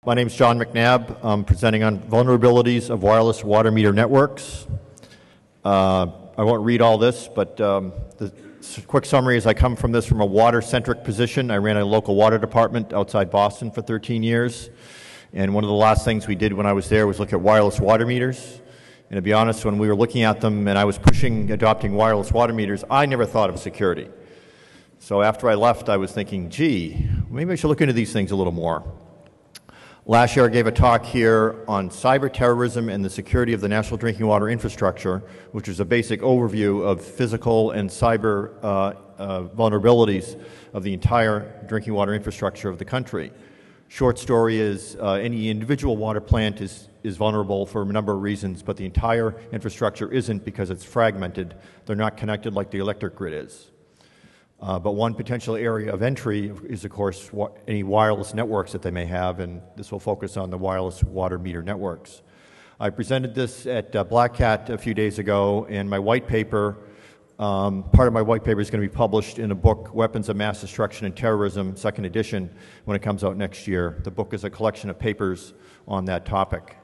My name is John McNabb. I'm presenting on vulnerabilities of wireless water meter networks. I won't read all this, but the quick summary is I come from a water-centric position. I ran a local water department outside Boston for 13 years. And one of the last things we did when I was there was look at wireless water meters. And to be honest, when we were looking at them and I was pushing adopting wireless water meters, I never thought of security. So after I left, I was thinking, gee, maybe I should look into these things a little more. Last year, I gave a talk here on cyber terrorism and the security of the national drinking water infrastructure, which is a basic overview of physical and cyber vulnerabilities of the entire drinking water infrastructure of the country. Short story is any individual water plant is vulnerable for a number of reasons, but the entire infrastructure isn't because it's fragmented. They're not connected like the electric grid is. But one potential area of entry is, of course, any wireless networks that they may have, and this will focus on the wireless water meter networks. I presented this at Black Hat a few days ago, and my white paper, part of my white paper is going to be published in a book, Weapons of Mass Destruction and Terrorism, second edition, when it comes out next year. The book is a collection of papers on that topic.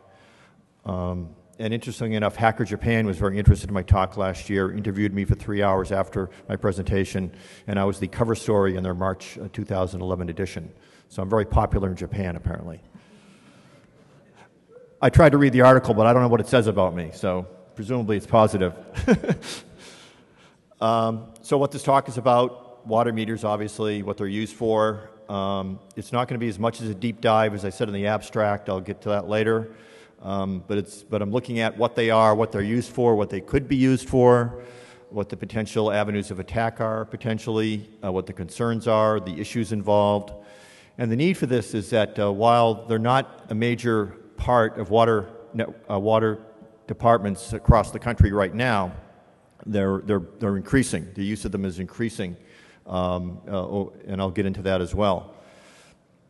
And interestingly enough, Hacker Japan was very interested in my talk last year, interviewed me for 3 hours after my presentation, and I was the cover story in their March 2011 edition. So I'm very popular in Japan, apparently. I tried to read the article, but I don't know what it says about me, so presumably it's positive. So what this talk is about, water meters, obviously, what they're used for. It's not going to be as much as a deep dive as I said in the abstract. I'll get to that later. But I'm looking at what they are, what they're used for, what they could be used for, what the potential avenues of attack are potentially, what the concerns are, the issues involved. And the need for this is that while they're not a major part of water departments across the country right now, they're increasing. The use of them is increasing, and I'll get into that as well.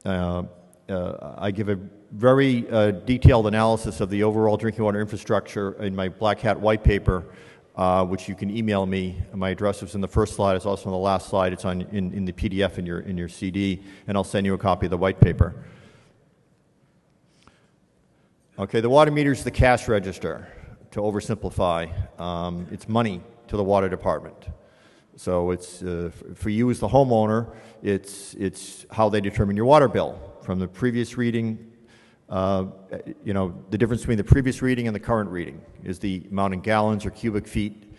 I give a very detailed analysis of the overall drinking water infrastructure in my Black Hat white paper, which you can email me. My address is in the first slide. It's also on the last slide. It's in the PDF in your CD, and I'll send you a copy of the white paper. Okay, the water meter is the cash register, to oversimplify. It's money to the water department. So it's for you as the homeowner, it's how they determine your water bill. From the previous reading, the difference between the previous reading and the current reading is the amount in gallons or cubic feet,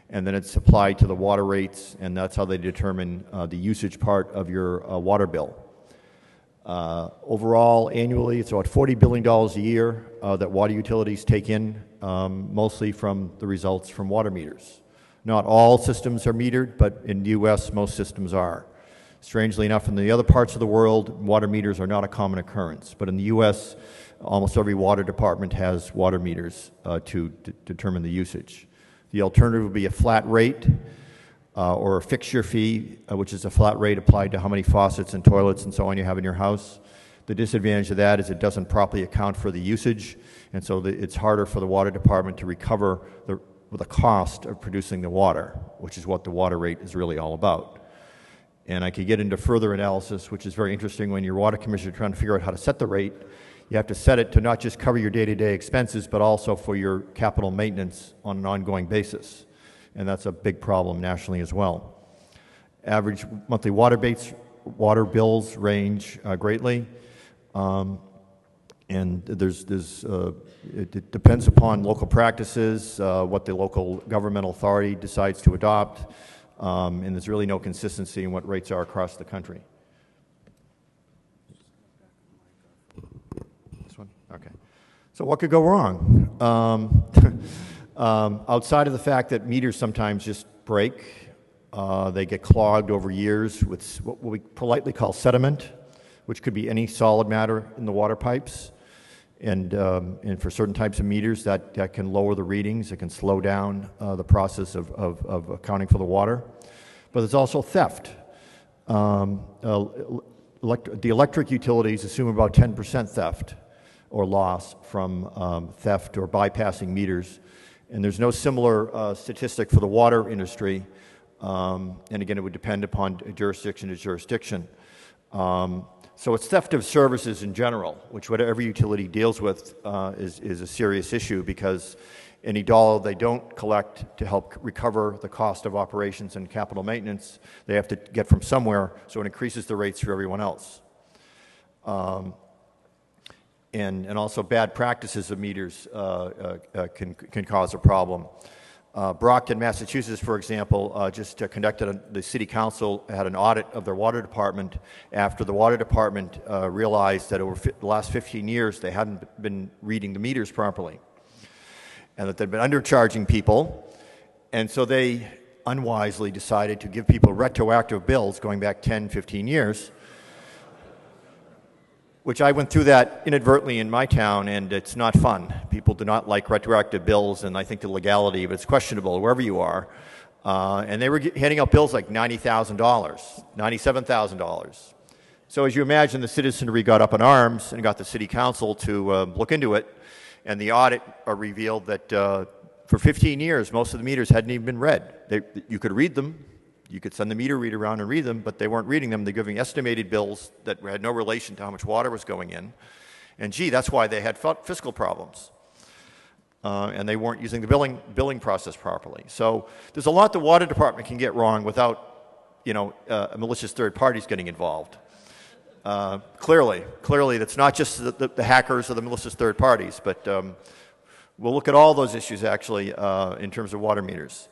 and then it's applied to the water rates, and that's how they determine the usage part of your water bill. Overall, annually, it's about $40 billion a year that water utilities take in, mostly from the results from water meters. Not all systems are metered, but in the U.S., most systems are. Strangely enough, in the other parts of the world, water meters are not a common occurrence. But in the U.S., almost every water department has water meters to determine the usage. The alternative would be a flat rate or a fixture fee, which is a flat rate applied to how many faucets and toilets and so on you have in your house. The disadvantage of that is it doesn't properly account for the usage, and so it's harder for the water department to recover the cost of producing the water, which is what the water rate is really all about. And I could get into further analysis, which is very interesting when your water commissioner is trying to figure out how to set the rate. You have to set it to not just cover your day-to-day expenses, but also for your capital maintenance on an ongoing basis. And that's a big problem nationally as well. Average monthly water bills range greatly. And it depends upon local practices, what the local governmental authority decides to adopt. And there's really no consistency in what rates are across the country. This one? Okay. So what could go wrong? Outside of the fact that meters sometimes just break, they get clogged over years with what we politely call sediment, which could be any solid matter in the water pipes. And for certain types of meters, that can lower the readings. It can slow down the process of accounting for the water. But there's also theft. The electric utilities assume about 10% theft or loss from theft or bypassing meters. And there's no similar statistic for the water industry. And again, it would depend upon jurisdiction to jurisdiction. So it's theft of services in general, which whatever utility deals with is a serious issue, because any dollar they don't collect to help recover the cost of operations and capital maintenance, they have to get from somewhere, so it increases the rates for everyone else. And also bad practices of meters can cause a problem. Brockton, Massachusetts, for example, the city council had an audit of their water department after the water department realized that over the last 15 years they hadn't been reading the meters properly, and that they'd been undercharging people, and so they unwisely decided to give people retroactive bills going back 10, 15 years, which I went through that inadvertently in my town, and it's not fun. People do not like retroactive bills, and I think the legality of it's questionable wherever you are. And they were handing out bills like $90,000, $97,000. So as you imagine, the citizenry got up in arms and got the city council to look into it, and the audit revealed that for 15 years, most of the meters hadn't even been read. You could read them. You could send the meter reader around and read them, but they weren't reading them. They're giving estimated bills that had no relation to how much water was going in. And gee, that's why they had fiscal problems. And they weren't using the billing process properly. So there's a lot the water department can get wrong without, malicious third parties getting involved. Clearly, that's not just the hackers or the malicious third parties, but we'll look at all those issues actually in terms of water meters.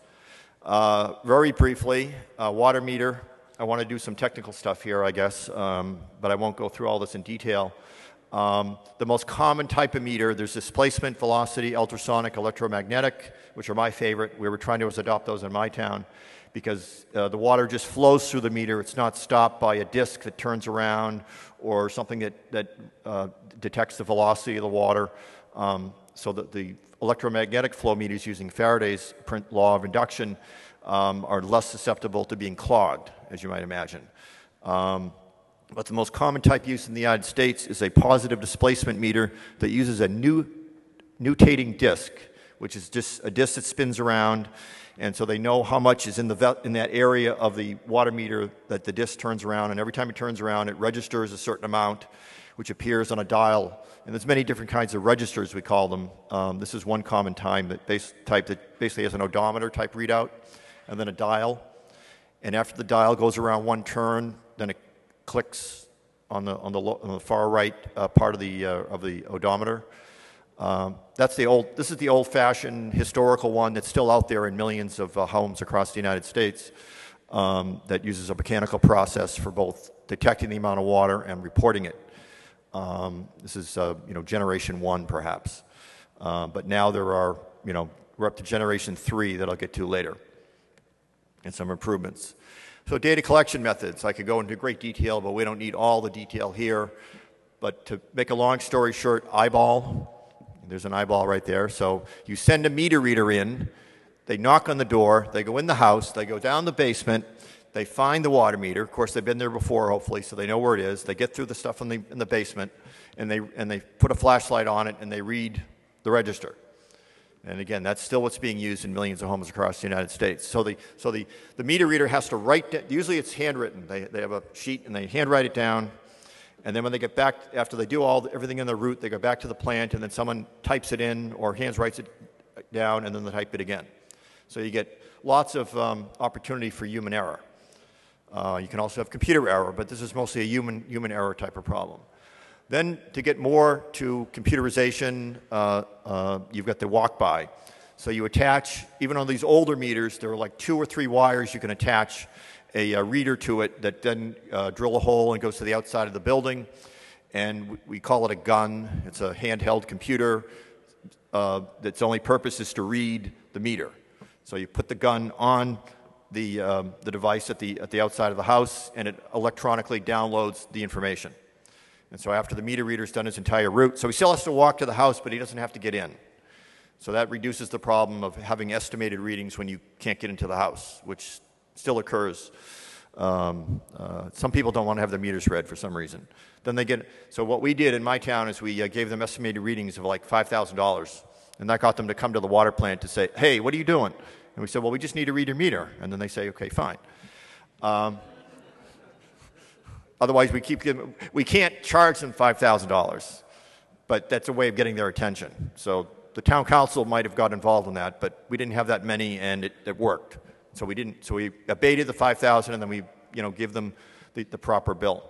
Very briefly, water meter. I want to do some technical stuff here, I guess, but I won't go through all this in detail. The most common type of meter, there's displacement, velocity, ultrasonic, electromagnetic, which are my favorite. We were trying to adopt those in my town because the water just flows through the meter. It's not stopped by a disc that turns around or something that detects the velocity of the water. So that the electromagnetic flow meters using Faraday's law of induction are less susceptible to being clogged, as you might imagine. But the most common type used in the United States is a positive displacement meter that uses a nutating disc, which is just a disc that spins around, and so they know how much is in that area of the water meter that the disc turns around, and every time it turns around, it registers a certain amount, which appears on a dial. And there's many different kinds of registers, we call them. This is one common type that basically has an odometer type readout, and then a dial. And after the dial goes around one turn, then it clicks on the far right part of the odometer. This is the old-fashioned historical one that's still out there in millions of homes across the United States that uses a mechanical process for both detecting the amount of water and reporting it. This is, generation 1, perhaps. But now we're up to generation 3 that I'll get to later, and some improvements. So data collection methods, I could go into great detail, but we don't need all the detail here. But to make a long story short, eyeball, there's an eyeball right there. So you send a meter reader in, they knock on the door, they go in the house, they go down the basement, they find the water meter. Of course, they've been there before, hopefully, so they know where it is. They get through the stuff in the basement, and they put a flashlight on it, and they read the register. And again, that's still what's being used in millions of homes across the United States. So the meter reader has to write. Usually, it's handwritten. They have a sheet, and they handwrite it down. And then when they get back, after they do everything in their route, they go back to the plant, and then someone types it in or writes it down, and then they type it again. So you get lots of opportunity for human error. You can also have computer error, but this is mostly a human error type of problem. Then to get more to computerization, you've got the walk-by. So you attach, even on these older meters, there are like 2 or 3 wires you can attach a reader to it that then drill a hole and goes to the outside of the building. And we call it a gun. It's a handheld computer that's only purpose is to read the meter. So you put the gun on the device at the outside of the house, and it electronically downloads the information. And so after the meter reader's done his entire route, so he still has to walk to the house, but he doesn't have to get in. So that reduces the problem of having estimated readings when you can't get into the house, which still occurs. Some people don't want to have their meters read for some reason. So what we did in my town is we gave them estimated readings of like $5,000, and that got them to come to the water plant to say, hey, what are you doing? And we said, well, we just need to read your meter. And then they say, okay, fine. Otherwise, we can't charge them $5,000, but that's a way of getting their attention. So the town council might have got involved in that, but we didn't have that many, and it worked. So we abated the $5,000, and then we give them the proper bill.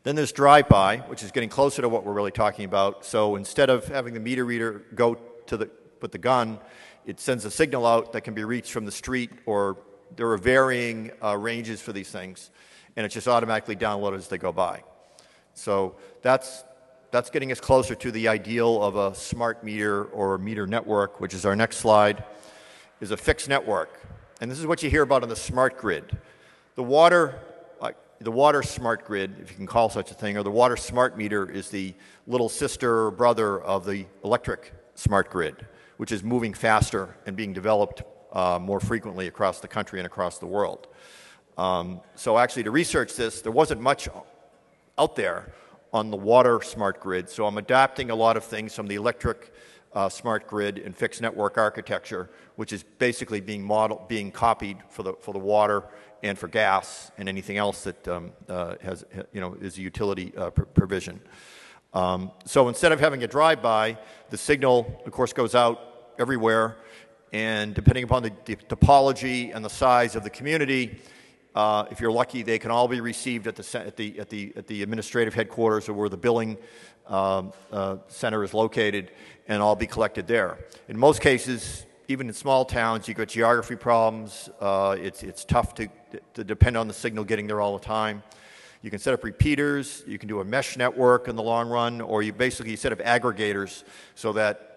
Then there's drive-by, which is getting closer to what we're really talking about. So instead of having the meter reader go to put the gun, it sends a signal out that can be reached from the street, or there are varying ranges for these things, and it's just automatically downloaded as they go by. So that's getting us closer to the ideal of a smart meter or a meter network, which is our next slide, is a fixed network. And this is what you hear about in the smart grid. The water smart grid, if you can call such a thing, or the water smart meter is the little sister or brother of the electric smart grid, which is moving faster and being developed more frequently across the country and across the world. So actually, to research this, there wasn't much out there on the water smart grid, so I'm adapting a lot of things from the electric smart grid and fixed network architecture, which is basically being copied for the water and for gas and anything else that is a utility provision. So instead of having a drive-by, the signal, of course, goes out everywhere, and depending upon the topology and the size of the community, if you're lucky, they can all be received at the administrative headquarters, or where the billing center is located, and all be collected there. In most cases, even in small towns, you've got geography problems. It's tough to depend on the signal getting there all the time. You can set up repeaters. You can do a mesh network in the long run, or you basically set up aggregators so that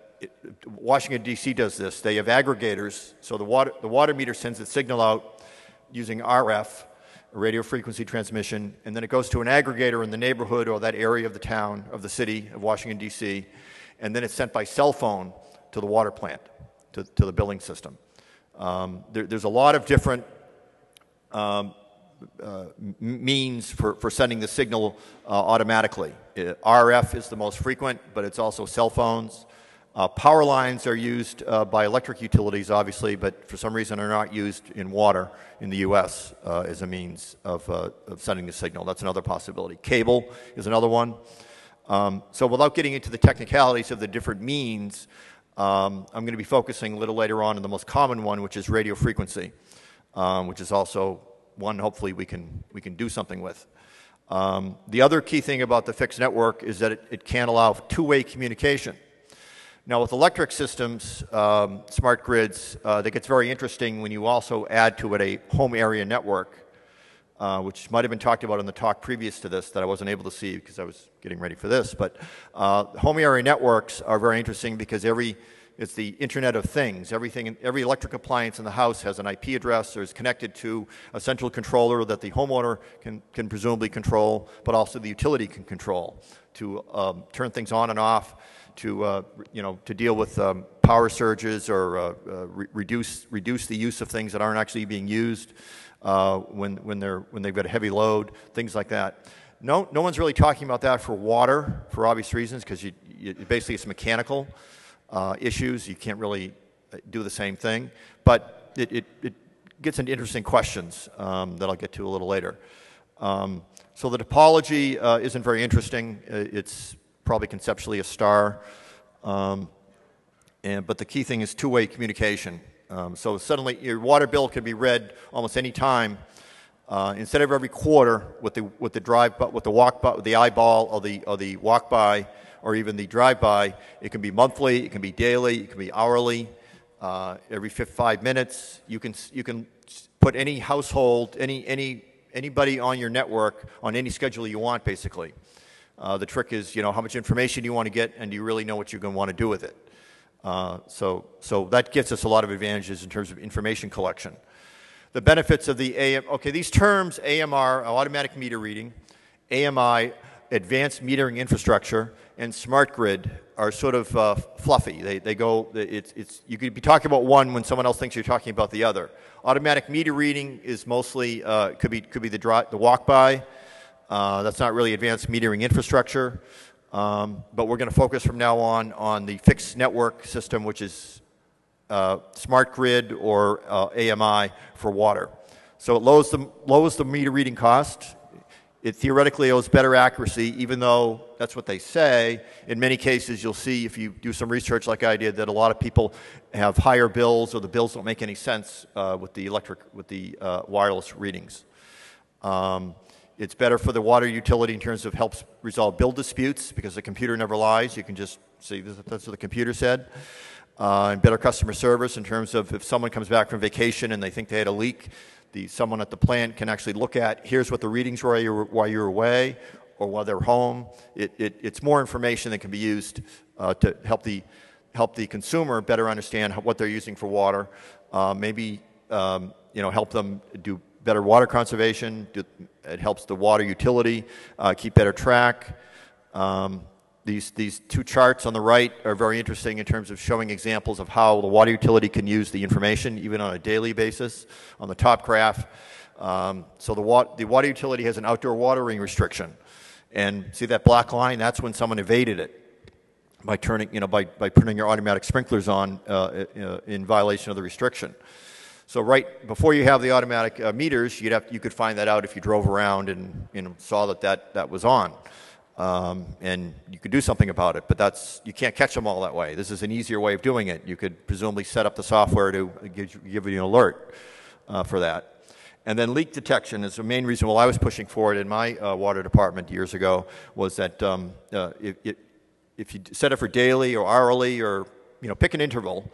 Washington, D.C. does this. They have aggregators, so the water meter sends its signal out using RF, radio frequency transmission, and then it goes to an aggregator in the neighborhood or that area of the town, of the city of Washington, D.C., and then it's sent by cell phone to the water plant, to the billing system. There's a lot of different means for sending the signal automatically. RF is the most frequent, but it's also cell phones. Power lines are used by electric utilities, obviously, but for some reason are not used in water in the U.S. As a means of sending the signal. That's another possibility. Cable is another one. So without getting into the technicalities of the different means, I'm going to be focusing a little later on the most common one, which is radio frequency, which is also one hopefully we can do something with. The other key thing about the fixed network is that it can allow two-way communication. Now, with electric systems, smart grids, that gets very interesting when you also add to it a home area network, which might have been talked about in the talk previous to this that I wasn't able to see because I was getting ready for this. But home area networks are very interesting because it's the Internet of Things. Every electric appliance in the house has an IP address or is connected to a central controller that the homeowner can presumably control, but also the utility can control to turn things on and off, to deal with power surges or reduce the use of things that aren't actually being used when they've got a heavy load, things like that. No one's really talking about that for water for obvious reasons, because basically it's mechanical issues. You can't really do the same thing, but it gets into interesting questions that I'll get to a little later. So the topology isn't very interesting. It's probably conceptually a star, but the key thing is two-way communication. So suddenly your water bill can be read almost any time. Instead of every quarter with the eyeball or the walk by or even the drive by, it can be monthly, it can be daily, it can be hourly. Every 5 minutes, you can put any household, anybody on your network on any schedule you want, basically. The trick is, how much information you want to get, and do you really know what you're going to want to do with it? So that gets us a lot of advantages in terms of information collection. The benefits of the these terms, AMR, automatic meter reading, AMI, advanced metering infrastructure, and smart grid are sort of fluffy. They go, you could be talking about one when someone else thinks you're talking about the other. Automatic meter reading is mostly, could be the walk-by. That's not really advanced metering infrastructure. But we're going to focus from now on the fixed network system, which is smart grid or AMI for water. So it lowers the meter reading cost. It theoretically owes better accuracy, even though that's what they say. In many cases, you'll see, if you do some research like I did, that a lot of people have higher bills, or the bills don't make any sense with the wireless readings. It's better for the water utility in terms of helps resolve bill disputes, because the computer never lies. You can just see that's what the computer said. And better customer service in terms of if someone comes back from vacation and they think they had a leak, someone at the plant can actually look at, here's what the readings were while you were away or while they're home. It's more information that can be used to help the consumer better understand what they're using for water. Maybe help them do better water conservation. It helps the water utility keep better track. These two charts on the right are very interesting in terms of showing examples of how the water utility can use the information even on a daily basis. On the top graph, so the water utility has an outdoor watering restriction, and see that black line? That's when someone evaded it by turning, by putting your automatic sprinklers on in violation of the restriction. So right before you have the automatic meters, you could find that out if you drove around and saw that was on. And you could do something about it, but you can't catch them all that way. This is an easier way of doing it. You could presumably set up the software to give you an alert for that. And then leak detection is the main reason why I was pushing for it in my water department years ago, was that if you set it for daily or hourly, or pick an interval,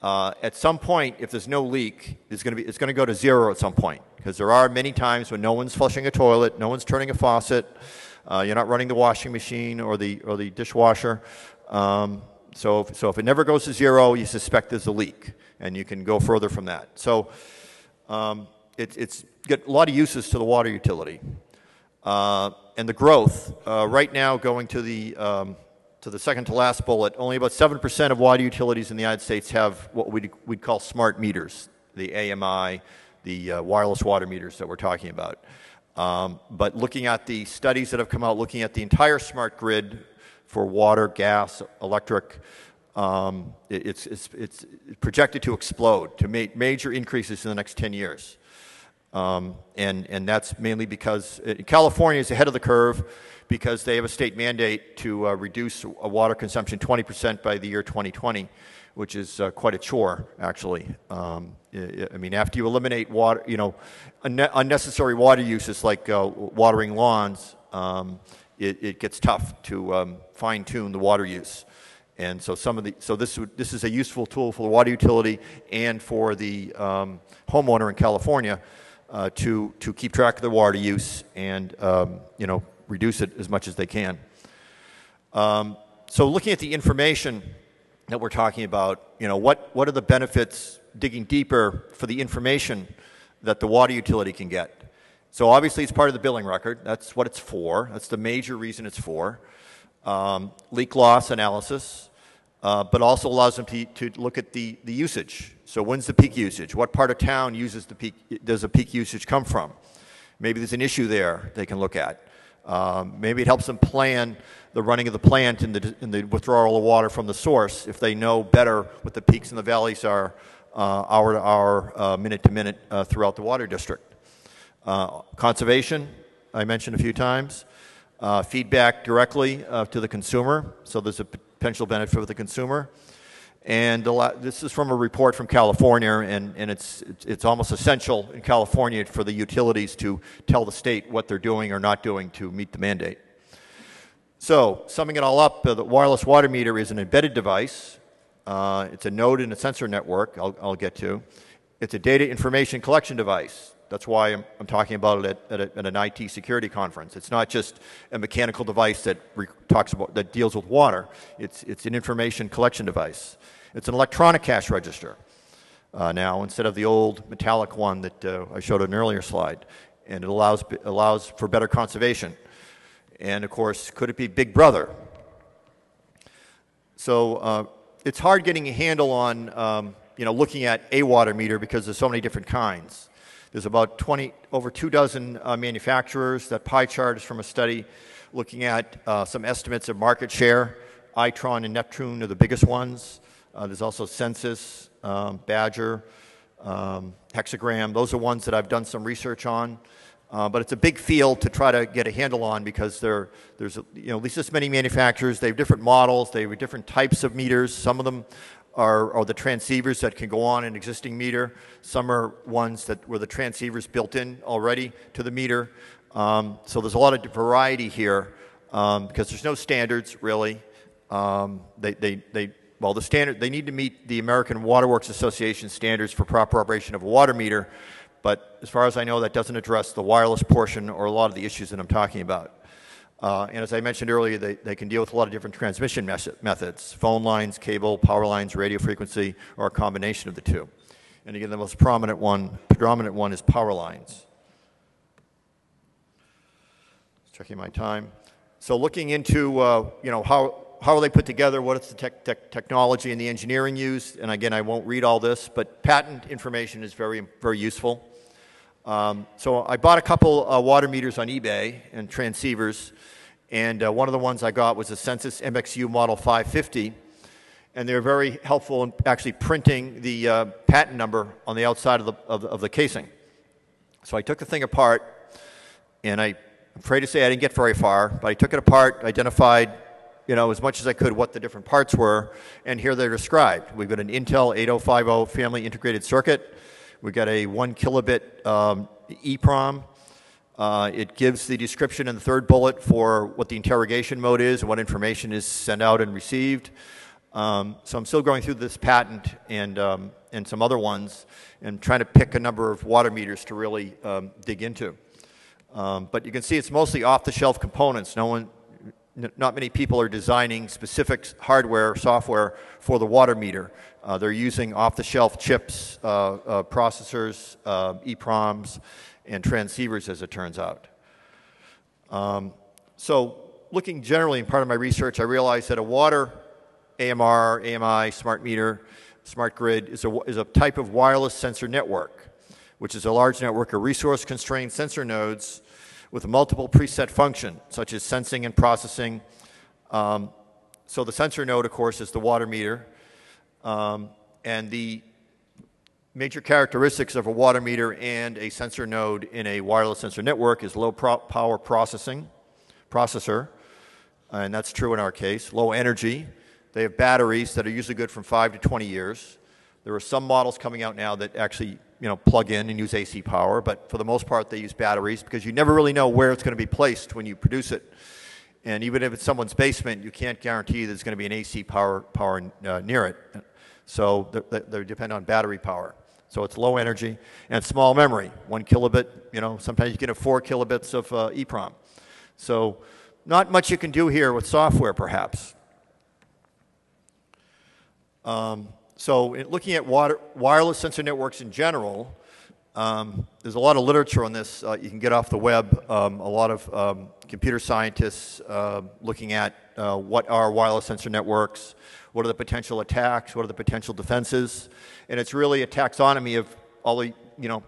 at some point, if there's no leak, it's going to go to zero at some point, because there are many times when no one's flushing a toilet, no one's turning a faucet. You're not running the washing machine or the dishwasher. So if it never goes to zero, you suspect there's a leak, and you can go further from that. So it's got a lot of uses to the water utility. And the growth, right now going to the second to last bullet, only about 7% of water utilities in the United States have what we'd call smart meters, the AMI, the wireless water meters that we're talking about. But looking at the studies that have come out, looking at the entire smart grid for water, gas, electric, it's projected to explode, to make major increases in the next 10 years. And that's mainly because California is ahead of the curve, because they have a state mandate to reduce water consumption 20% by the year 2020, which is quite a chore, actually. I mean, after you eliminate water, unnecessary water uses like watering lawns, it gets tough to fine-tune the water use. And so this is a useful tool for the water utility and for the homeowner in California to keep track of their water use and reduce it as much as they can. So looking at the information that we're talking about, what are the benefits, digging deeper, for the information that the water utility can get? So obviously it's part of the billing record. That's what it's for. That's the major reason it's for. Leak loss analysis, but also allows them to look at the usage. So when's the peak usage? What part of town does the peak usage come from? Maybe there's an issue there they can look at. Maybe it helps them plan the running of the plant and the withdrawal of water from the source if they know better what the peaks and the valleys are hour to hour, minute to minute throughout the water district. Conservation, I mentioned a few times. Feedback directly to the consumer, so there's a potential benefit for the consumer. And this is from a report from California, and it's almost essential in California for the utilities to tell the state what they're doing or not doing to meet the mandate. So, summing it all up, the wireless water meter is an embedded device. It's a node in a sensor network, I'll get to. It's a data information collection device. That's why I'm talking about it at an IT security conference. It's not just a mechanical device that deals with water. It's an information collection device. It's an electronic cash register now, instead of the old metallic one that I showed on an earlier slide. And it allows for better conservation. And of course, could it be Big Brother? So it's hard getting a handle on looking at a water meter, because there's so many different kinds. There's about over 24 manufacturers. That pie chart is from a study looking at some estimates of market share. Itron and Neptune are the biggest ones. There's also Census, Badger, Hexagram. Those are ones that I've done some research on. But it's a big field to try to get a handle on because there's at least this many manufacturers. They have different models. They have different types of meters. Some of them are the transceivers that can go on an existing meter. Some are ones where the transceiver's built in already to the meter. So there's a lot of variety here because there's no standards really. They need to meet the American Waterworks Association standards for proper operation of a water meter. But as far as I know, that doesn't address the wireless portion or a lot of the issues that I'm talking about. And as I mentioned earlier, they can deal with a lot of different transmission methods: phone lines, cable, power lines, radio frequency, or a combination of the two. And again, the most predominant one is power lines. Just checking my time. So looking into how are they put together, what is the technology and the engineering used, and again, I won't read all this, but patent information is very, very useful. So I bought a couple water meters on eBay and transceivers, and one of the ones I got was a Census MXU Model 550, and they're very helpful in actually printing the patent number on the outside of the casing. So I took the thing apart, and I'm afraid to say I didn't get very far, but I took it apart, identified as much as I could what the different parts were, and here they're described. We've got an Intel 8050 family integrated circuit. We've got a 1 kilobit EEPROM. It gives the description in the third bullet for what the interrogation mode is and what information is sent out and received. So I'm still going through this patent and some other ones and trying to pick a number of water meters to really dig into. But you can see it's mostly off-the-shelf components. Not many people are designing specific hardware, software for the water meter. They're using off-the-shelf chips, processors, EEPROMs, and transceivers, as it turns out. So looking generally in part of my research, I realized that a water AMR, AMI, smart meter, smart grid is a type of wireless sensor network, which is a large network of resource-constrained sensor nodes with multiple preset functions, such as sensing and processing. So the sensor node, of course, is the water meter. And the major characteristics of a water meter and a sensor node in a wireless sensor network is low power processor, and that's true in our case. Low energy. They have batteries that are usually good from 5 to 20 years. There are some models coming out now that actually plug in and use AC power, but for the most part they use batteries because you never really know where it's going to be placed when you produce it. And even if it's someone's basement, you can't guarantee there's going to be an AC power near it. So they depend on battery power. So it's low energy and small memory, 1 kilobit. Sometimes you can have 4 kilobits of EEPROM. So not much you can do here with software, perhaps. So looking at wireless sensor networks in general, there's a lot of literature on this you can get off the web. A lot of computer scientists looking at what are wireless sensor networks, what are the potential attacks, what are the potential defenses, and it's really a taxonomy of all the,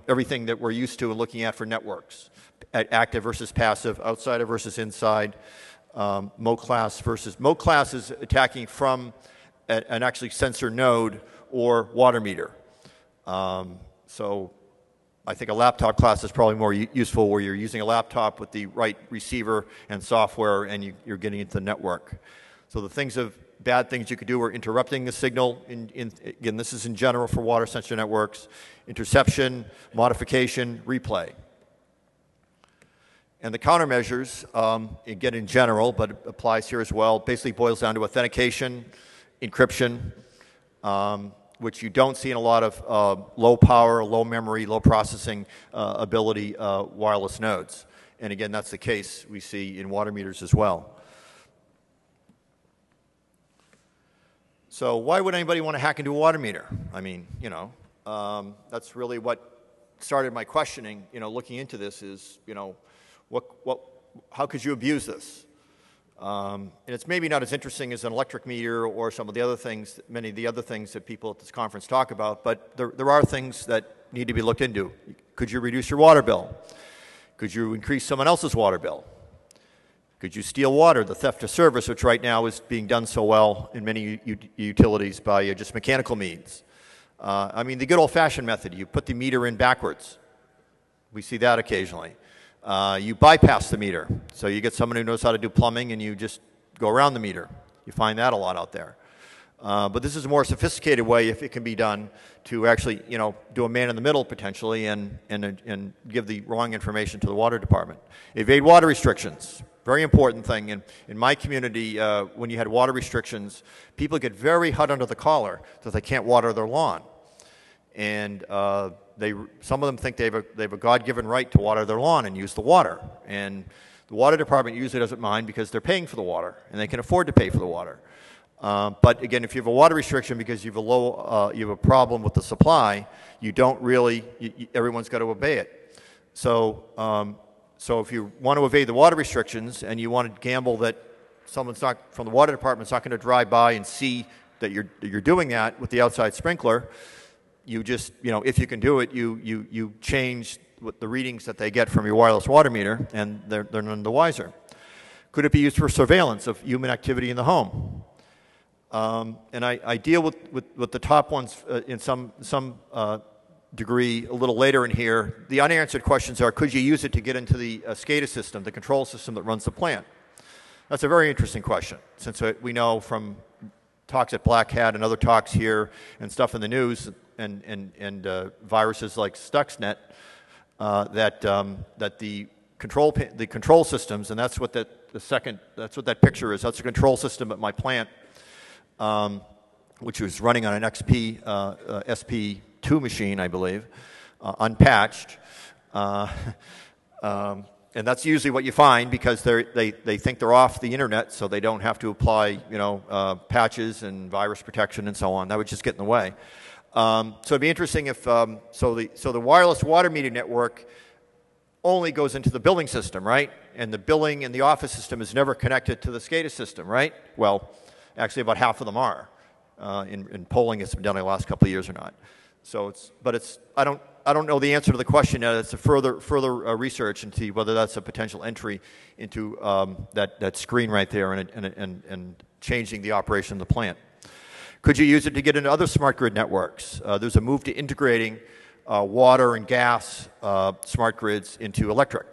everything that we're used to looking at for networks, active versus passive, outside versus inside, mode class is attacking from an actually sensor node or water meter. So I think a laptop class is probably more useful where you're using a laptop with the right receiver and software and you're getting into the network. So the bad things you could do are interrupting the signal. Again, this is in general for water sensor networks. Interception, modification, replay. And the countermeasures, again in general, but it applies here as well, basically boils down to authentication, encryption, which you don't see in a lot of low power, low memory, low processing ability wireless nodes. And again, that's the case we see in water meters as well. So why would anybody want to hack into a water meter? I mean, that's really what started my questioning, looking into this is, how could you abuse this? And it's maybe not as interesting as an electric meter or some of the other things, many of the other things that people at this conference talk about, but there are things that need to be looked into. Could you reduce your water bill? Could you increase someone else's water bill? Could you steal water, the theft of service, which right now is being done so well in many utilities by just mechanical means? I mean, the good old-fashioned method, you put the meter in backwards. We see that occasionally. You bypass the meter. So you get someone who knows how to do plumbing and you just go around the meter. You find that a lot out there. But this is a more sophisticated way, if it can be done, to actually, do a man in the middle potentially and give the wrong information to the water department. Evade water restrictions, very important thing. In my community, when you had water restrictions, people get very hot under the collar that they can't water their lawn. And some of them think they have a God-given right to water their lawn and use the water. And the water department usually doesn't mind because they're paying for the water and they can afford to pay for the water. But again, if you have a water restriction because you have a problem with the supply, you don't really. Everyone's got to obey it. So if you want to evade the water restrictions and you want to gamble that someone's not from the water department's not going to drive by and see that you're doing that with the outside sprinkler, you just if you can do it, you change the readings that they get from your wireless water meter, and they're none the wiser. Could it be used for surveillance of human activity in the home? And I deal with the top ones in some degree a little later in here. The unanswered questions are, could you use it to get into the SCADA system, the control system that runs the plant? That's a very interesting question, since we know from talks at Black Hat and other talks here and stuff in the news and viruses like Stuxnet that the control systems, and that's what that picture is. That's the control system at my plant, which was running on an SP2 machine, I believe, unpatched. And that's usually what you find because they think they're off the internet, so they don't have to apply patches and virus protection and so on. That would just get in the way. So it'd be interesting if so the wireless water meter network only goes into the billing system, right? And the billing in the office system is never connected to the SCADA system, right? Well, actually, about half of them are. In polling, it's been done in the last couple of years or not. So I don't know the answer to the question yet. It's a further research into whether that's a potential entry into that screen right there and changing the operation of the plant. Could you use it to get into other smart grid networks? There's a move to integrating water and gas smart grids into electric.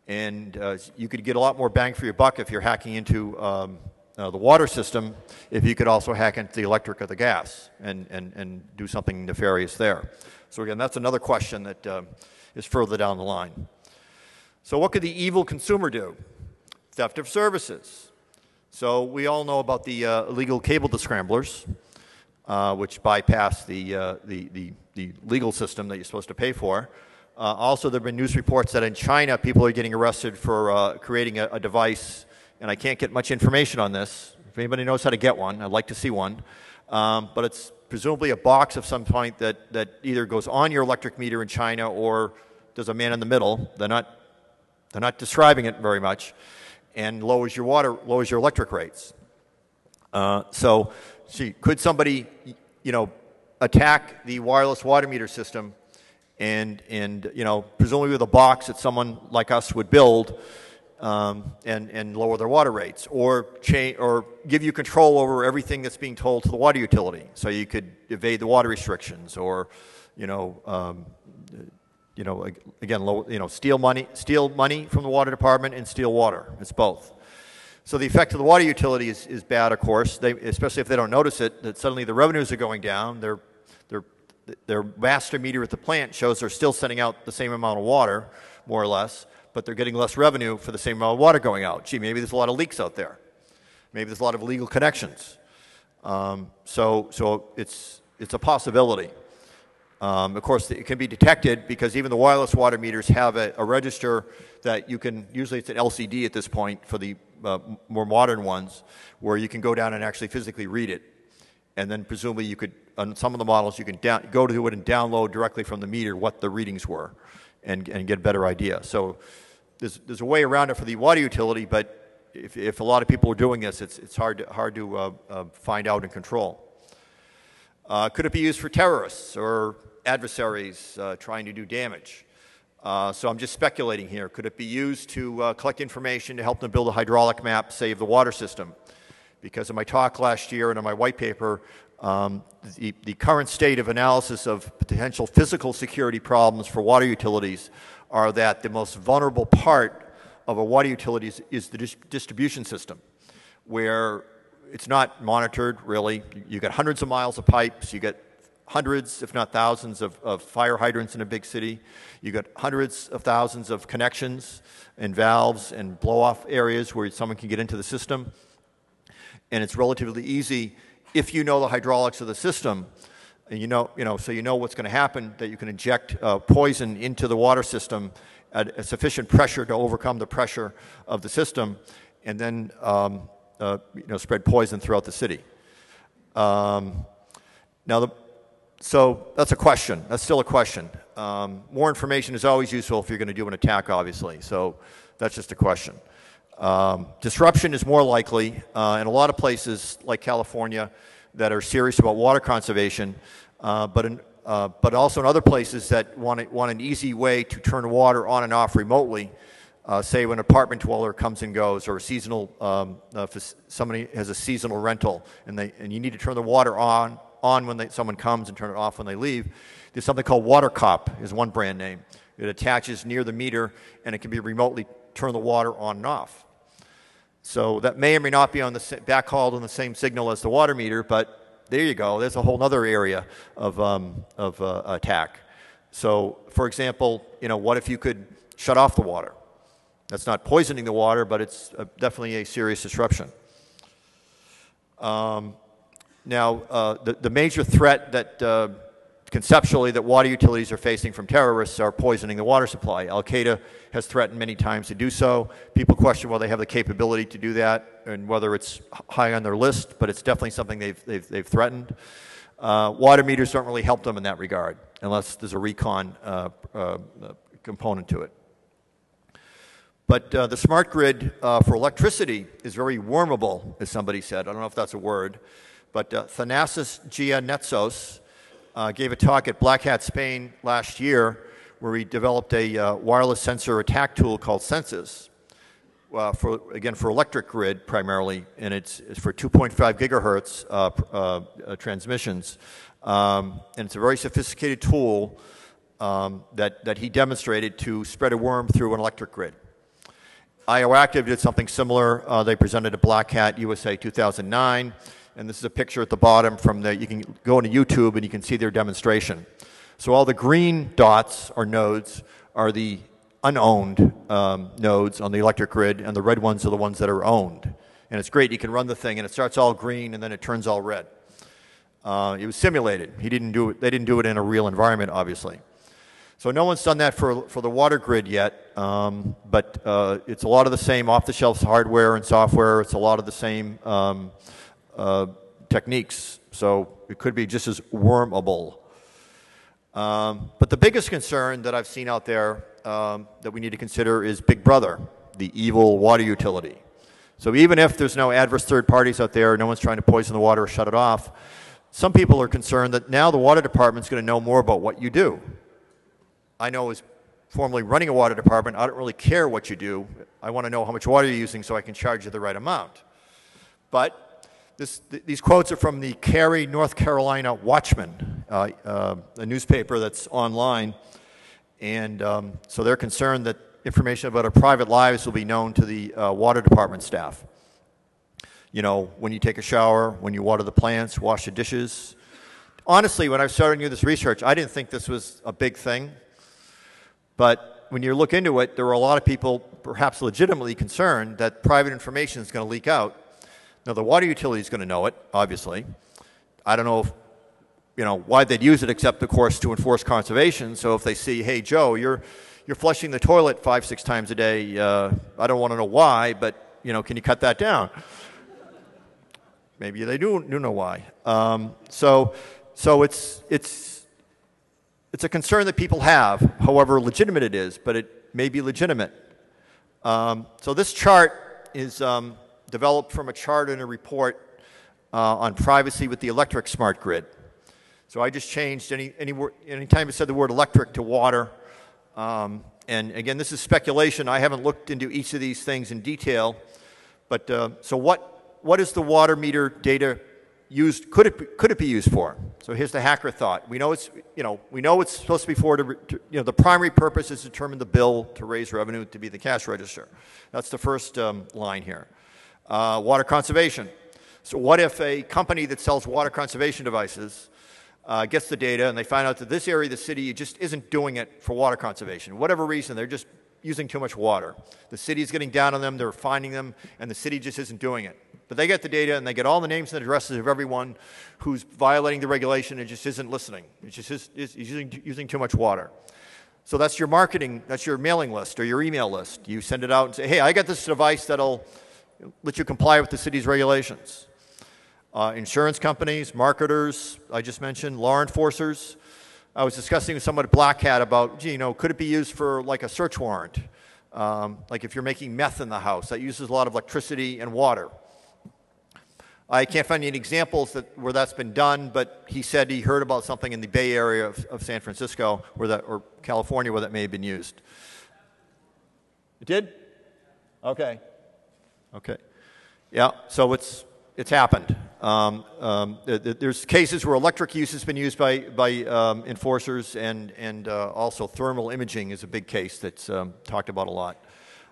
And you could get a lot more bang for your buck if you're hacking into the water system, if you could also hack into the electric or the gas and do something nefarious there. So again, that's another question that is further down the line. So what could the evil consumer do? Theft of services. So we all know about the illegal cable descramblers, which bypass the legal system that you're supposed to pay for. Also, there have been news reports that in China, people are getting arrested for creating a device, and I can't get much information on this. If anybody knows how to get one, I'd like to see one. But it's presumably a box of some kind that either goes on your electric meter in China or there's a man in the middle. They're not describing it very much, and lowers your electric rates. So, could somebody, attack the wireless water meter system, and presumably with a box that someone like us would build, and lower their water rates, or give you control over everything that's being told to the water utility, so you could evade the water restrictions, or again, steal money from the water department and steal water. It's both. So the effect of the water utility is bad, of course, especially if they don't notice it, that suddenly the revenues are going down. Their master meter at the plant shows they're still sending out the same amount of water, more or less, but they're getting less revenue for the same amount of water going out. Gee, maybe there's a lot of leaks out there. Maybe there's a lot of illegal connections. So it's a possibility. Of course, it can be detected because even the wireless water meters have a register that you can, usually it's an LCD at this point for the more modern ones, where you can go down and actually physically read it. And then presumably you could, on some of the models, you can go to it and download directly from the meter what the readings were and get a better idea. So there's a way around it for the water utility, but if a lot of people are doing this, it's hard to find out and control. Could it be used for terrorists or adversaries trying to do damage? So I'm just speculating here. Could it be used to collect information to help them build a hydraulic map, save the water system? Because in my talk last year and in my white paper, The current state of analysis of potential physical security problems for water utilities are that the most vulnerable part of a water utility is the distribution system, where it's not monitored, really. You get hundreds of miles of pipes, you get hundreds, if not thousands, of fire hydrants in a big city. You get hundreds of thousands of connections and valves and blow-off areas where someone can get into the system. And it's relatively easy if you know the hydraulics of the system, and so you know what's going to happen, that you can inject poison into the water system at a sufficient pressure to overcome the pressure of the system, and then spread poison throughout the city. So that's a question. That's still a question. More information is always useful if you're going to do an attack, obviously. So that's just a question. Disruption is more likely in a lot of places like California that are serious about water conservation, but also in other places that want an easy way to turn water on and off remotely. Say when an apartment dweller comes and goes, or a seasonal, somebody has a seasonal rental, and you need to turn the water on when someone comes and turn it off when they leave. There's something called Water Cop, is one brand name. It attaches near the meter, and it can be remotely turn the water on and off. So that may or may not be on the backhauled on the same signal as the water meter, but there you go. There's a whole other area of attack. So, for example, what if you could shut off the water? That's not poisoning the water, but it's definitely a serious disruption. Now, the major threat that conceptually that water utilities are facing from terrorists are poisoning the water supply. Al-Qaeda has threatened many times to do so. People question whether they have the capability to do that and whether it's high on their list, but it's definitely something they've threatened. Water meters don't really help them in that regard unless there's a recon component to it. But the smart grid for electricity is very wormable, as somebody said. I don't know if that's a word. But Thanasis Giannetsos gave a talk at Black Hat Spain last year where he developed a wireless sensor attack tool called Census, for electric grid primarily, and it's for 2.5 gigahertz transmissions. And it's a very sophisticated tool that he demonstrated to spread a worm through an electric grid. IOActive did something similar. They presented at Black Hat USA 2009. And this is a picture at the bottom you can go into YouTube and you can see their demonstration. So all the green dots or nodes are the unowned nodes on the electric grid, and the red ones are the ones that are owned. And it's great. You can run the thing, and it starts all green, and then it turns all red. It was simulated. They didn't do it in a real environment, obviously. So no one's done that for the water grid yet, but it's a lot of the same off-the-shelf hardware and software. It's a lot of the same techniques, so it could be just as wormable. But the biggest concern that I've seen out there that we need to consider is Big Brother, the evil water utility. So even if there's no adverse third parties out there, no one's trying to poison the water or shut it off, some people are concerned that now the water department's going to know more about what you do. I know as formerly running a water department, I don't really care what you do. I want to know how much water you're using so I can charge you the right amount. But these quotes are from the Cary, North Carolina Watchman, a newspaper that's online. And so they're concerned that information about our private lives will be known to the water department staff. When you take a shower, when you water the plants, wash the dishes. Honestly, when I started doing this research, I didn't think this was a big thing. But when you look into it, there are a lot of people perhaps legitimately concerned that private information is going to leak out. Now, the water utility is going to know it, obviously. I don't know if, why they'd use it except, of course, to enforce conservation. So if they see, hey, Joe, you're flushing the toilet 5-6 times a day, I don't want to know why, but, can you cut that down? Maybe they do know why. So it's a concern that people have, however legitimate it is, but it may be legitimate. So this chart is developed from a chart and a report on privacy with the electric smart grid. So I just changed anytime it said the word electric to water. And again, this is speculation. I haven't looked into each of these things in detail. But so what is the water meter data used, could it be used for? So here's the hacker thought. We know it's, we know it's supposed to be for, the primary purpose is to determine the bill to raise revenue to be the cash register. That's the first line here. Water conservation. So what if a company that sells water conservation devices gets the data and they find out that this area of the city just isn't doing it for water conservation. Whatever reason, they're just using too much water. The city is getting down on them, they're finding them, and the city just isn't doing it. But they get the data and they get all the names and addresses of everyone who's violating the regulation and just isn't listening. It's just is using too much water. So that's your marketing, that's your mailing list or your email list. You send it out and say, hey, I got this device that'll let you comply with the city's regulations. Insurance companies, marketers, I just mentioned, law enforcers. I was discussing with someone at Black Hat about, could it be used for like a search warrant? Like if you're making meth in the house, that uses a lot of electricity and water. I can't find any examples where that's been done, but he said he heard about something in the Bay Area of San Francisco or California where that may have been used. It did? Okay. Okay. Yeah, so it's happened. There's cases where electric use has been used by enforcers, and also thermal imaging is a big case that's talked about a lot.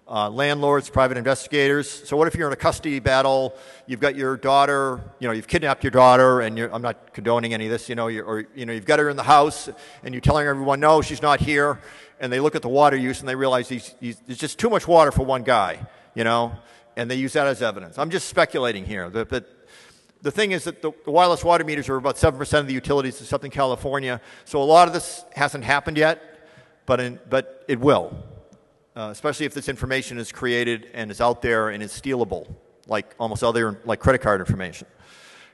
Landlords, private investigators. So what if you're in a custody battle, you've got your daughter, you've kidnapped your daughter, and I'm not condoning any of this, you've got her in the house, and you're telling everyone, no, she's not here, and they look at the water use, and they realize there's just too much water for one guy, and they use that as evidence. I'm just speculating here, but the thing is that the wireless water meters are about 7% of the utilities in Southern California, so a lot of this hasn't happened yet, but it will. Especially if this information is created and is out there and is stealable, like almost other, like credit card information.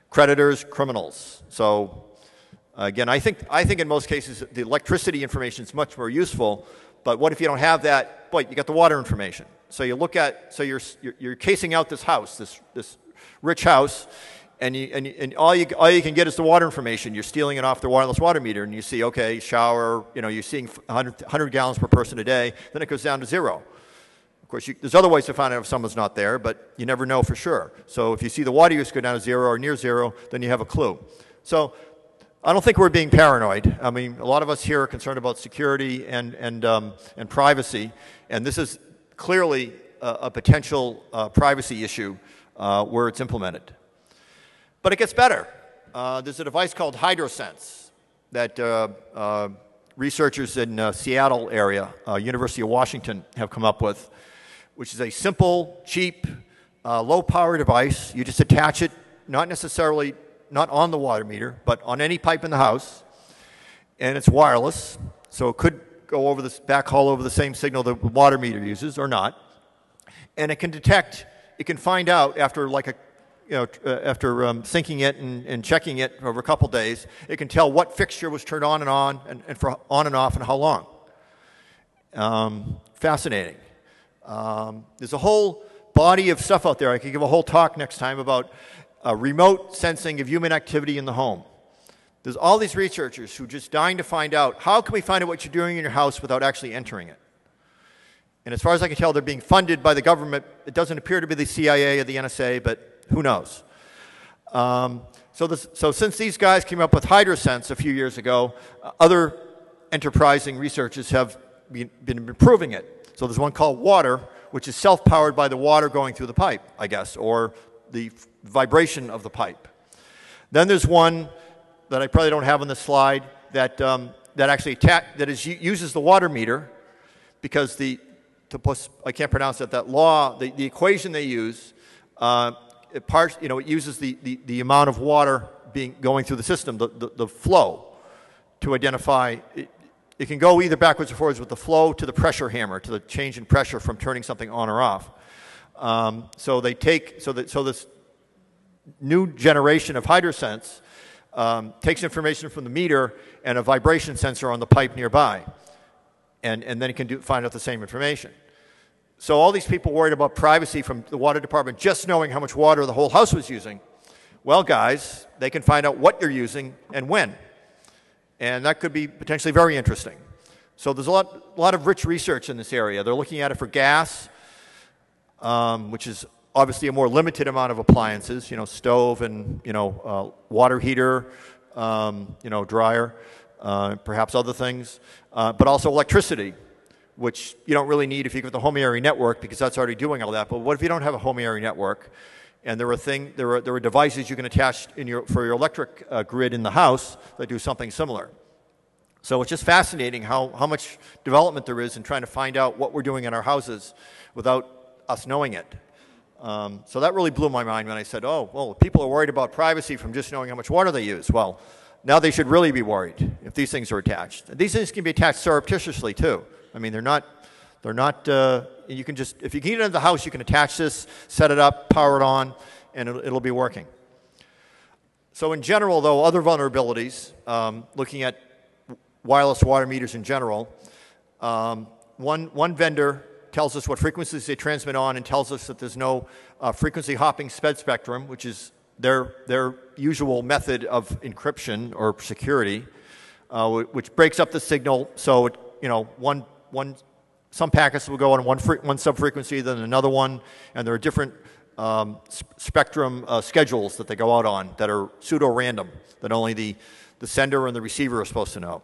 Creditors, criminals. So again, I think in most cases the electricity information is much more useful, but what if you don't have that? Boy, you got the water information. So you look at, so you're casing out this house, this rich house, and all you can get is the water information. You're stealing it off the wireless water meter, and you see, okay, shower, you're seeing 100 gallons per person a day, then it goes down to 0. Of course, there's other ways to find out if someone's not there, but you never know for sure. So if you see the water use go down to 0 or near 0, then you have a clue. So I don't think we're being paranoid. I mean, a lot of us here are concerned about security and privacy, and this is clearly a potential privacy issue where it's implemented. But it gets better. There's a device called HydroSense that researchers in Seattle area, University of Washington, have come up with, which is a simple, cheap, low-power device. You just attach it, not on the water meter, but on any pipe in the house, and it's wireless, so it could go over backhaul over the same signal the water meter uses or not, and it can detect. It can find out after after syncing it and checking it over a couple days, it can tell what fixture was turned on and for on and off and how long. Fascinating. There's a whole body of stuff out there. I could give a whole talk next time about remote sensing of human activity in the home. There's all these researchers who are just dying to find out, how can we find out what you're doing in your house without actually entering it? And as far as I can tell, they're being funded by the government. It doesn't appear to be the CIA or the NSA, but who knows? So since these guys came up with HydroSense a few years ago, other enterprising researchers have been improving it. So there's one called Water, which is self-powered by the water going through the pipe, I guess, or the vibration of the pipe. Then there's one that I probably don't have on the slide that actually uses the water meter, because I can't pronounce it, that law, the equation they use, it uses the amount of water going through the system, the flow, to identify. It can go either backwards or forwards with the flow to the pressure hammer, to the change in pressure from turning something on or off. So this new generation of HydroSense takes information from the meter and a vibration sensor on the pipe nearby, and then it can find out the same information. So all these people worried about privacy from the water department just knowing how much water the whole house was using. Well, guys, they can find out what you're using and when. And that could be potentially very interesting. So there's a lot of rich research in this area. They're looking at it for gas, which is obviously a more limited amount of appliances, stove and, water heater, dryer, perhaps other things, but also electricity, which you don't really need if you get the home area network because that's already doing all that. But what if you don't have a home area network and there are devices you can attach for your electric grid in the house that do something similar? So it's just fascinating how much development there is in trying to find out what we're doing in our houses without us knowing it. So that really blew my mind when I said, oh, well, people are worried about privacy from just knowing how much water they use. Well, now they should really be worried if these things are attached. And these things can be attached surreptitiously, too. I mean, you can just, if you can get it into the house, you can attach this, set it up, power it on, and it'll be working. So in general, though, other vulnerabilities, looking at wireless water meters in general, one vendor tells us what frequencies they transmit on and tells us that there's no frequency hopping sped spectrum, which is their usual method of encryption or security, which breaks up the signal so some packets will go on one sub-frequency, then another one, and there are different spectrum schedules that they go out on that are pseudo-random, that only the sender and the receiver are supposed to know.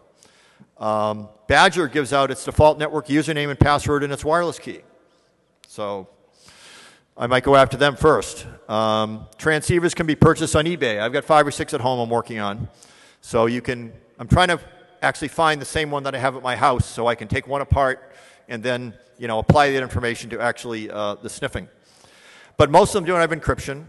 Badger gives out its default network username and password and its wireless key. So I might go after them first. Transceivers can be purchased on eBay. I've got 5 or 6 at home I'm working on. So I'm trying to actually find the same one that I have at my house so I can take one apart and then, apply that information to actually the sniffing. But most of them don't have encryption.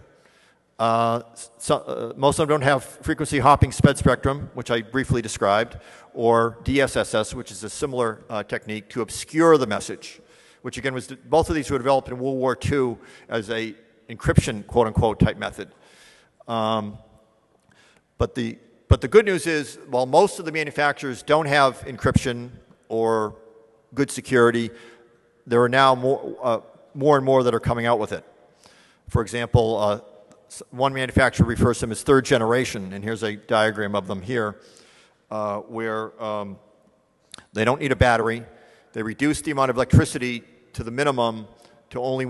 Most of them don't have frequency hopping sped spectrum, which I briefly described, or DSSS, which is a similar technique to obscure the message, which again both of these were developed in World War II as a encryption, quote unquote, type method. But the good news is, while most of the manufacturers don't have encryption or good security, there are now more and more that are coming out with it. For example, one manufacturer refers to them as third generation, and here's a diagram of them here, where they don't need a battery. They reduce the amount of electricity to the minimum to only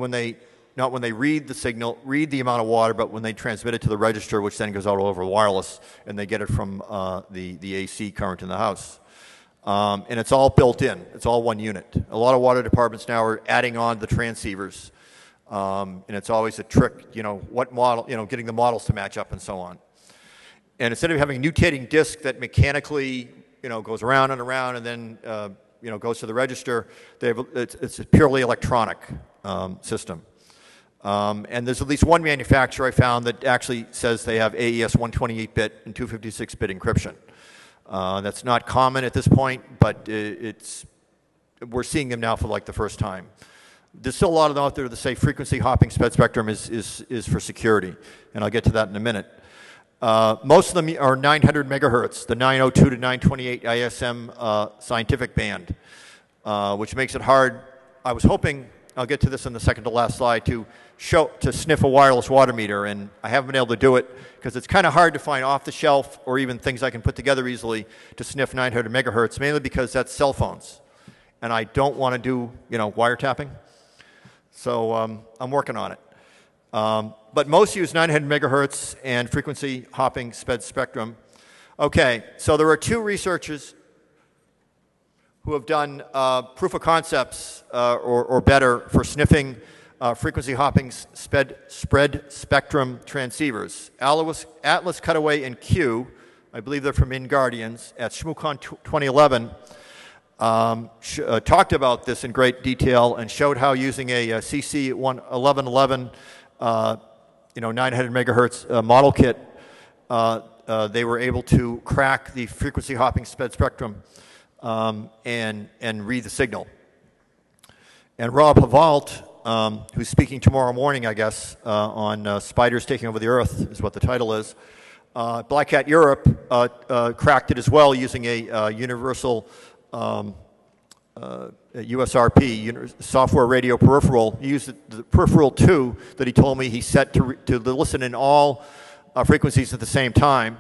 not when they read the signal, read the amount of water, but when they transmit it to the register, which then goes out over wireless, and they get it from the AC current in the house. And it's all built in. It's all one unit. A lot of water departments now are adding on the transceivers. And it's always a trick, what model, getting the models to match up and so on. And instead of having a mutating disk that mechanically, goes around and around and then, goes to the register, it's a purely electronic system. And there's at least one manufacturer I found that actually says they have AES 128-bit and 256-bit encryption. That's not common at this point, but we're seeing them now for like the first time. There's still a lot of them out there that say frequency hopping sped spectrum is for security, and I'll get to that in a minute. Most of them are 900 megahertz, the 902 to 928 ISM scientific band, which makes it hard. I was hoping, I'll get to this in the second to last slide, to sniff a wireless water meter, and I haven't been able to do it because it's kind of hard to find off the shelf or even things I can put together easily to sniff 900 megahertz, mainly because that's cell phones, and I don't want to do wiretapping. So I'm working on it. But most use 900 megahertz and frequency hopping sped spectrum. Okay, so there are 2 researchers who have done proof of concepts or better for sniffing frequency hopping spread spectrum transceivers. Atlas Cutaway and Q, I believe they're from InGuardians, at ShmooCon 2011, talked about this in great detail and showed how using a CC 1111 900 megahertz model kit, they were able to crack the frequency hopping sped spectrum and read the signal. And Rob Havalt, who's speaking tomorrow morning, I guess, on Spiders Taking Over the Earth, is what the title is. Black Hat Europe cracked it as well using a universal USRP, software radio peripheral. He used the peripheral 2 that he told me he set to listen in all frequencies at the same time.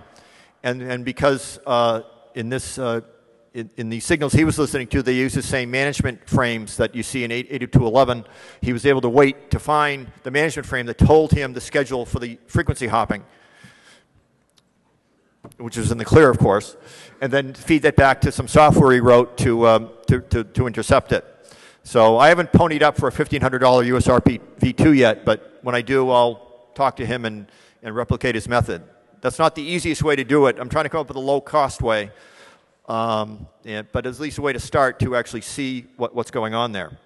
And because in this in the signals he was listening to, they use the same management frames that you see in 802.11. He was able to wait to find the management frame that told him the schedule for the frequency hopping, which was in the clear, of course, and then feed that back to some software he wrote to intercept it. So I haven't ponied up for a $1,500 USRP V2 yet, but when I do, I'll talk to him and replicate his method. That's not the easiest way to do it. I'm trying to come up with a low-cost way. But at least a way to start to actually see what's going on there.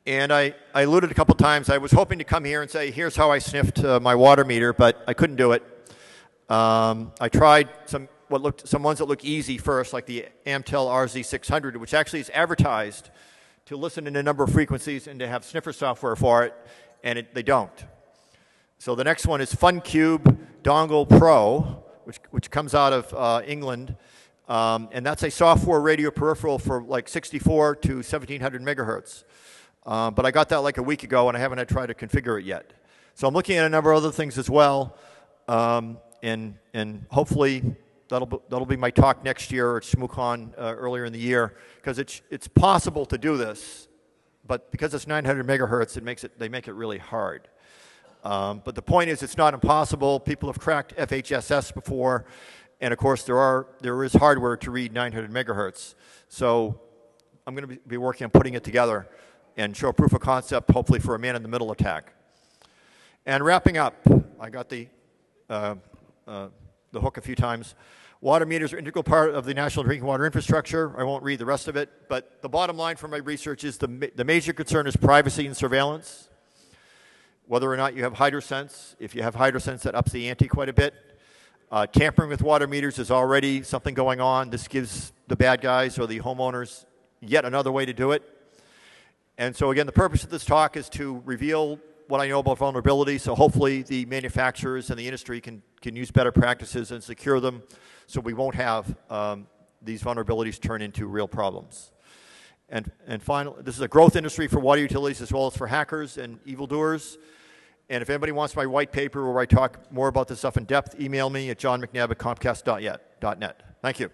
And I alluded a couple times, I was hoping to come here and say, here's how I sniffed my water meter, but I couldn't do it. I tried some ones that look easy first, like the Amtel RZ600, which actually is advertised to listen in a number of frequencies and to have sniffer software for it, and they don't. So the next one is FunCube Dongle Pro, which comes out of England, and that's a software radio peripheral for like 64 to 1700 megahertz. But I got that like a week ago, and I haven't had tried to configure it yet. So I'm looking at a number of other things as well, and hopefully that'll be my talk next year at ShmooCon earlier in the year, because it's possible to do this, but because it's 900 megahertz, they make it really hard. But the point is, it's not impossible. People have cracked FHSS before, and of course there is hardware to read 900 megahertz. So I'm going to be working on putting it together and show proof of concept, hopefully for a man-in-the-middle attack. And wrapping up, I got the hook a few times. Water meters are an integral part of the national drinking water infrastructure. I won't read the rest of it, but the bottom line from my research is the major concern is privacy and surveillance. Whether or not you have HydroSense. If you have HydroSense, that ups the ante quite a bit. Tampering with water meters is already something going on. This gives the bad guys or the homeowners yet another way to do it. And so again, the purpose of this talk is to reveal what I know about vulnerabilities, so hopefully the manufacturers and the industry can use better practices and secure them so we won't have these vulnerabilities turn into real problems. And finally, this is a growth industry for water utilities as well as for hackers and evildoers. And if anybody wants my white paper where I talk more about this stuff in depth, email me at johnmcnabb@comcast.net. Thank you.